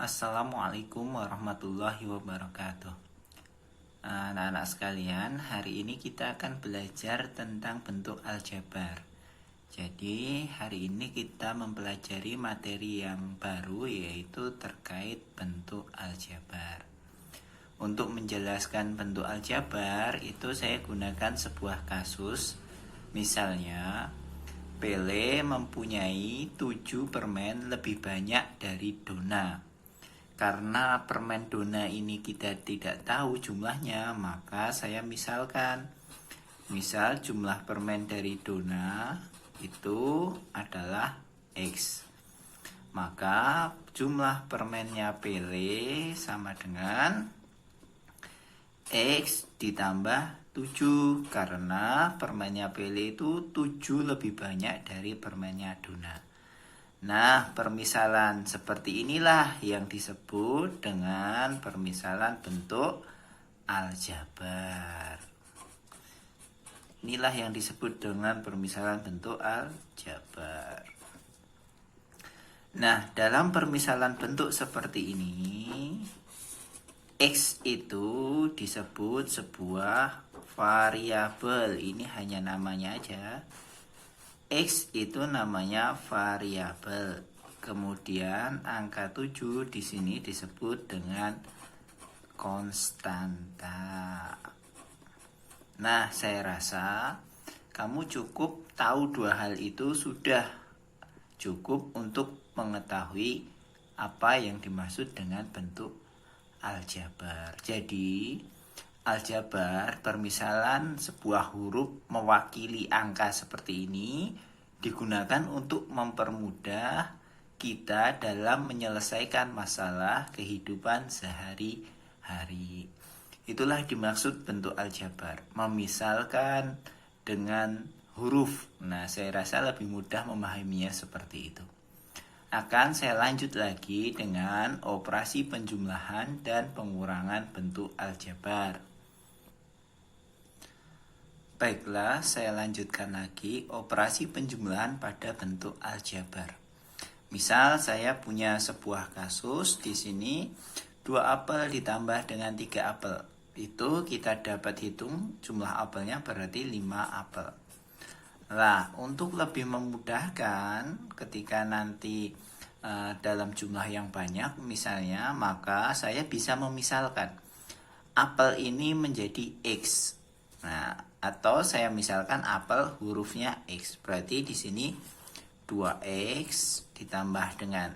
Assalamualaikum warahmatullahi wabarakatuh. Anak-anak sekalian, hari ini kita akan belajar tentang bentuk aljabar. Jadi, hari ini kita mempelajari materi yang baru, yaitu terkait bentuk aljabar. Untuk menjelaskan bentuk aljabar, itu saya gunakan sebuah kasus. Misalnya, Pele mempunyai 7 permen lebih banyak dari Dona. Karena permen Dona ini kita tidak tahu jumlahnya, maka saya misalkan. Misal jumlah permen dari Dona itu adalah X. Maka jumlah permennya Pele sama dengan X ditambah 7. Karena permennya Pele itu 7 lebih banyak dari permennya Dona. Nah, permisalan seperti inilah yang disebut dengan permisalan bentuk aljabar. Inilah yang disebut dengan permisalan bentuk aljabar. Nah, dalam permisalan bentuk seperti ini, X itu disebut sebuah variabel. Ini hanya namanya aja. X itu namanya variabel. Kemudian angka 7 di sini disebut dengan konstanta. Nah, saya rasa kamu cukup tahu dua hal itu sudah cukup untuk mengetahui apa yang dimaksud dengan bentuk aljabar. Jadi, aljabar permisalan sebuah huruf mewakili angka seperti ini digunakan untuk mempermudah kita dalam menyelesaikan masalah kehidupan sehari-hari. Itulah dimaksud bentuk aljabar, memisalkan dengan huruf. Nah, saya rasa lebih mudah memahaminya seperti itu. Akan saya lanjut lagi dengan operasi penjumlahan dan pengurangan bentuk aljabar. Baiklah, saya lanjutkan lagi operasi penjumlahan pada bentuk aljabar. Misal saya punya sebuah kasus di sini 2 apel ditambah dengan 3 apel. Itu kita dapat hitung jumlah apelnya berarti 5 apel. Nah, untuk lebih memudahkan ketika nanti dalam jumlah yang banyak misalnya, maka saya bisa memisalkan apel ini menjadi X. Nah, atau saya misalkan apel hurufnya X. Berarti di sini 2X ditambah dengan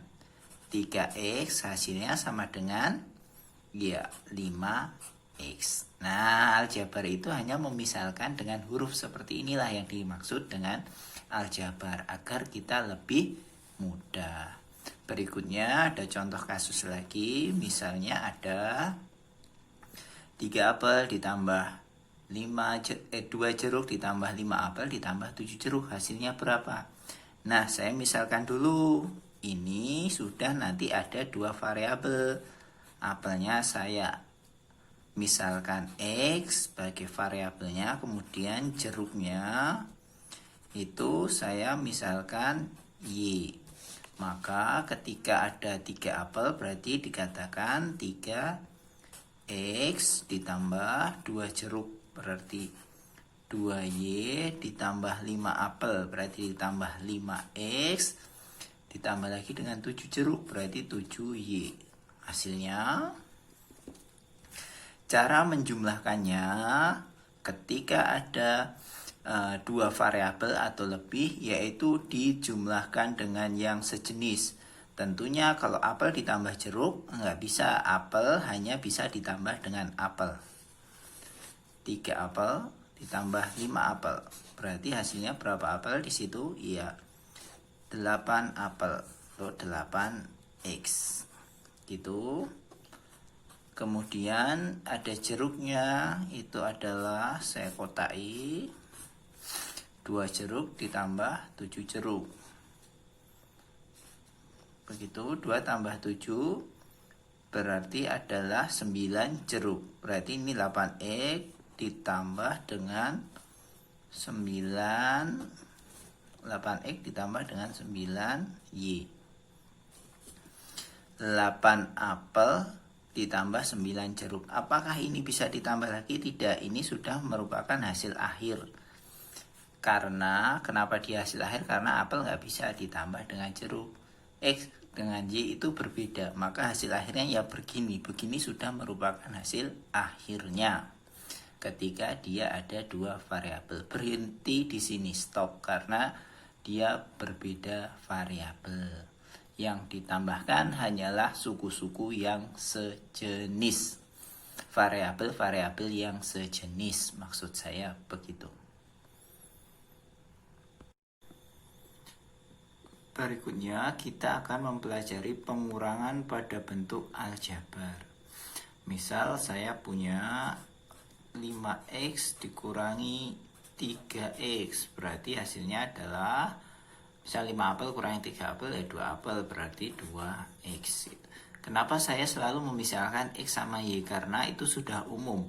3X hasilnya sama dengan 5X. Nah, aljabar itu hanya memisalkan dengan huruf seperti inilah yang dimaksud dengan aljabar agar kita lebih mudah. Berikutnya ada contoh kasus lagi. Misalnya ada 3 apel ditambah 2 jeruk ditambah 5 apel ditambah 7 jeruk. Hasilnya berapa? Nah, saya misalkan dulu. Ini sudah nanti ada 2 variabel. Apelnya saya misalkan X sebagai variabelnya. Kemudian jeruknya itu saya misalkan Y. Maka ketika ada 3 apel berarti dikatakan 3X ditambah 2 jeruk berarti 2Y ditambah 5 apel berarti ditambah 5X ditambah lagi dengan 7 jeruk berarti 7Y. Hasilnya, cara menjumlahkannya ketika ada 2 variabel atau lebih, yaitu dijumlahkan dengan yang sejenis. Tentunya kalau apel ditambah jeruk nggak bisa, apel hanya bisa ditambah dengan apel. 3 apel ditambah 5 apel. Berarti hasilnya berapa apel di situ? Iya, 8 apel atau 8X. Gitu. Kemudian ada jeruknya, itu adalah saya kotai 2 jeruk ditambah 7 jeruk. Begitu, 2 tambah 7 berarti adalah 9 jeruk. Berarti ini 8X ditambah dengan 8X ditambah dengan 9Y. 8 apel ditambah 9 jeruk. Apakah ini bisa ditambah lagi? Tidak, ini sudah merupakan hasil akhir. Karena, kenapa dia hasil akhir? Karena apel nggak bisa ditambah dengan jeruk. X dengan Y itu berbeda. Maka hasil akhirnya ya begini. Begini sudah merupakan hasil akhirnya. Ketika dia ada dua variabel. Berhenti di sini, stop. Karena dia berbeda variabel. Yang ditambahkan hanyalah suku-suku yang sejenis. Variabel-variabel yang sejenis, maksud saya begitu. Berikutnya kita akan mempelajari pengurangan pada bentuk aljabar. Misal saya punya 5x dikurangi 3x, berarti hasilnya adalah misal 5 apel kurangi 3 apel, 2 apel, berarti 2x. Kenapa saya selalu memisahkan x sama y? Karena itu sudah umum.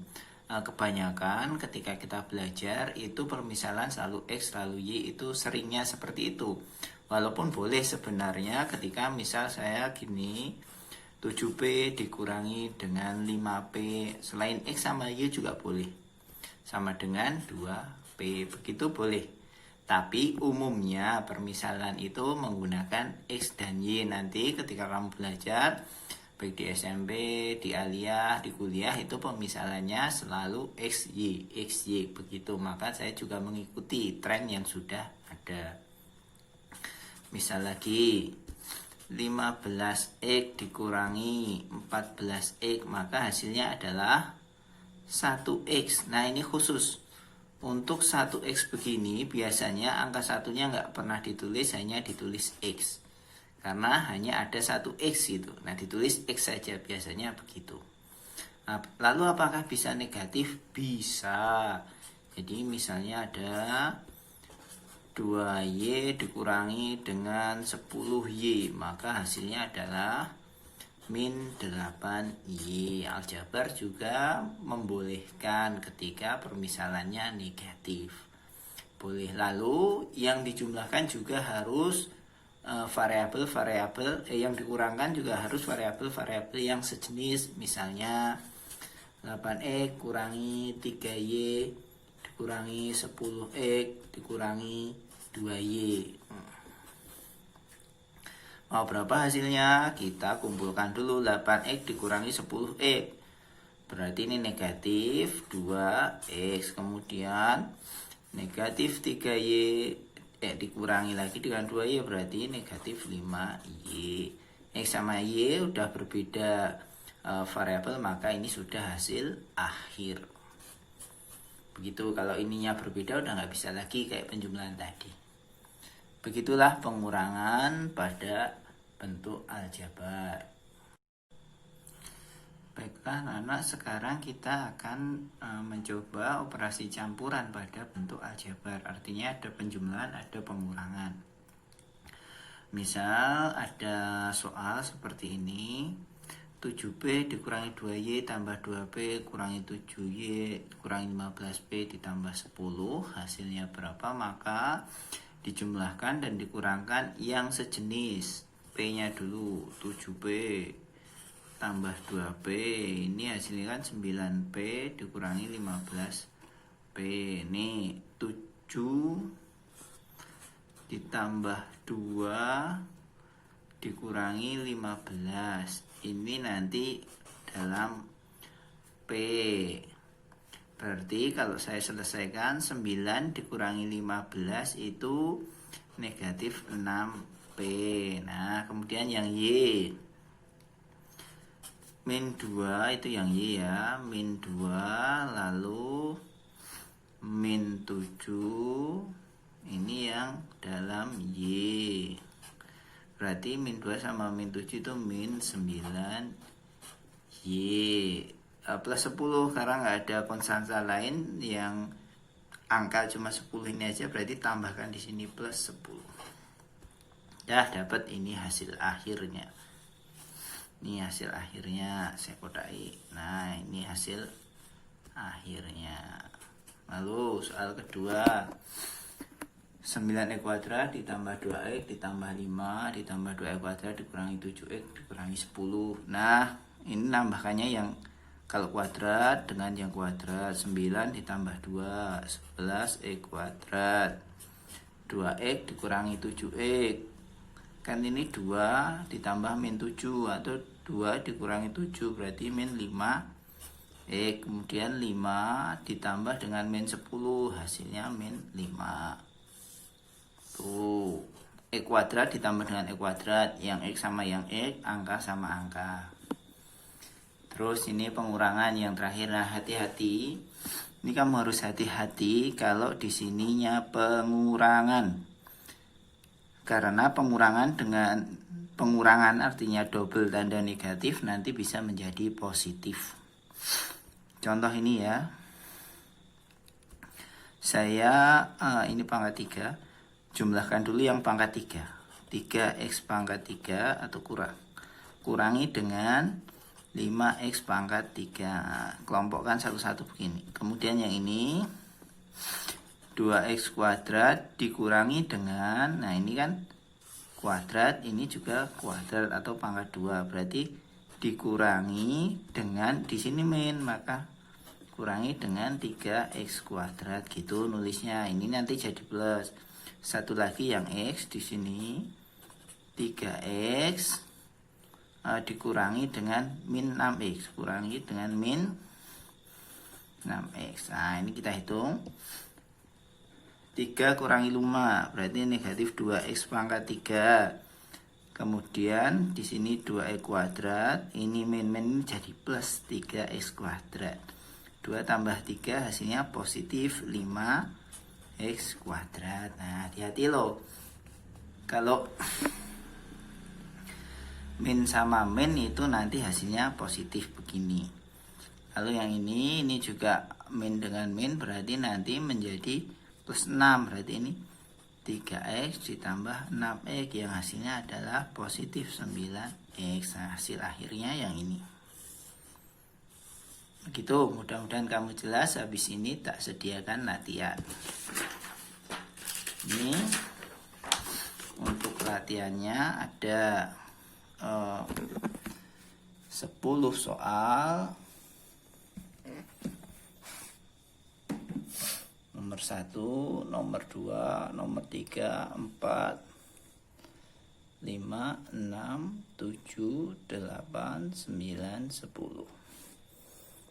Kebanyakan ketika kita belajar itu permisalan selalu x selalu y, itu seringnya seperti itu. Walaupun boleh sebenarnya ketika misal saya gini, 7p dikurangi dengan 5p, selain x sama y juga boleh, sama dengan 2p, begitu boleh. Tapi umumnya permisalan itu menggunakan X dan Y. Nanti ketika kamu belajar, baik di SMP, di aliyah, di kuliah, itu permisalannya selalu X, Y, begitu. Maka saya juga mengikuti tren yang sudah ada. Misal lagi, 15X dikurangi 14X, maka hasilnya adalah 1X. Nah, ini khusus. Untuk 1x begini biasanya angka satunya nggak pernah ditulis, hanya ditulis x. Karena hanya ada 1x itu. Nah, ditulis x saja biasanya begitu. Nah, lalu apakah bisa negatif? Bisa. Jadi misalnya ada 2y dikurangi dengan 10y, maka hasilnya adalah min 8y. Aljabar juga membolehkan ketika permisalannya negatif. Boleh. Lalu yang dijumlahkan juga harus variabel-variabel, yang dikurangkan juga harus variabel-variabel yang sejenis. Misalnya 8x kurangi 3y dikurangi 10x dikurangi 2y. Mau berapa hasilnya? Kita kumpulkan dulu. 8x dikurangi 10x, berarti ini negatif 2x. Kemudian negatif 3y dikurangi lagi dengan 2y, berarti negatif 5y. X sama y udah berbeda variabel, maka ini sudah hasil akhir. Begitu. Kalau ininya berbeda udah nggak bisa lagi kayak penjumlahan tadi. Begitulah pengurangan pada bentuk aljabar. Baiklah anak-anak, sekarang kita akan mencoba operasi campuran pada bentuk aljabar. Artinya ada penjumlahan, ada pengurangan. Misal ada soal seperti ini, 7p dikurangi 2y tambah 2p kurangi 7y kurangi 15p ditambah 10, hasilnya berapa? Maka dijumlahkan dan dikurangkan yang sejenis. P-nya dulu 7p tambah 2p, ini hasilnya kan 9p dikurangi 15p. Ini 7 ditambah 2 dikurangi 15, ini nanti dalam p. Berarti kalau saya selesaikan 9 dikurangi 15 itu negatif 6p. Nah, kemudian yang y min 2 itu yang y ya, min 2, lalu min 7 ini yang dalam y. Berarti min 2 sama min 7 itu min 9y. Plus 10 karena nggak ada konstanta lain yang angka cuma 10 ini aja, berarti tambahkan di sini plus 10. Dah dapat ini hasil akhirnya. Ini hasil akhirnya saya kodai. Nah, ini hasil akhirnya. Lalu soal kedua. 9x kuadrat ditambah 2x ditambah 5 ditambah 2x kuadrat dikurangi 7x dikurangi 10. Nah, ini nambahkannya yang kalau kuadrat dengan yang kuadrat. 9 ditambah 2, 11x kuadrat. 2x dikurangi 7x. Kan ini 2 ditambah min 7 atau 2 dikurangi 7 berarti min 5x. Kemudian 5 ditambah dengan min 10 hasilnya min 5. Tuh, x kuadrat ditambah dengan x kuadrat, yang x sama yang x, angka sama angka. Terus ini pengurangan yang terakhir. Nah, hati-hati. Ini kamu harus hati-hati kalau di sininya pengurangan. Karena pengurangan artinya double tanda negatif nanti bisa menjadi positif. Contoh ini ya. Saya ini pangkat 3. Jumlahkan dulu yang pangkat 3. 3x pangkat 3 atau kurangi dengan 5x pangkat 3. Kelompokkan satu-satu begini. Kemudian yang ini 2x kuadrat dikurangi dengan, nah ini kan kuadrat, ini juga kuadrat atau pangkat 2. Berarti dikurangi dengan, di sini min, maka kurangi dengan 3x kuadrat gitu nulisnya. Ini nanti jadi plus. Satu lagi yang x di sini 3x dikurangi dengan min 6x, kurangi dengan min 6x. Nah, ini kita hitung. 3 kurangi 5 berarti negatif 2x pangkat 3. Kemudian di sini 2x kuadrat, ini min jadi plus 3x kuadrat. 2 tambah 3 hasilnya positif 5x kuadrat. Nah, hati-hati loh. Kalau min sama min itu nanti hasilnya positif begini. Lalu yang ini juga min dengan min berarti nanti menjadi plus 6. Berarti ini 3x ditambah 6x yang hasilnya adalah positif 9x. Nah, hasil akhirnya yang ini. Begitu, mudah-mudahan kamu jelas. Habis ini tak sediakan latihan. Ini untuk latihannya ada 10 soal. Nomor 1, nomor 2, nomor 3, 4, 5, 6, 7, 8, 9, 10.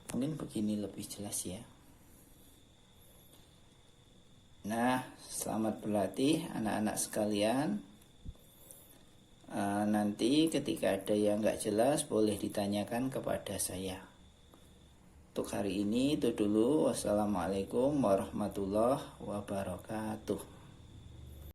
Mungkin begini lebih jelas ya. Nah, selamat berlatih anak-anak sekalian. Nanti ketika ada yang nggak jelas boleh ditanyakan kepada saya. Untuk hari ini itu dulu. Wassalamualaikum warahmatullahi wabarakatuh.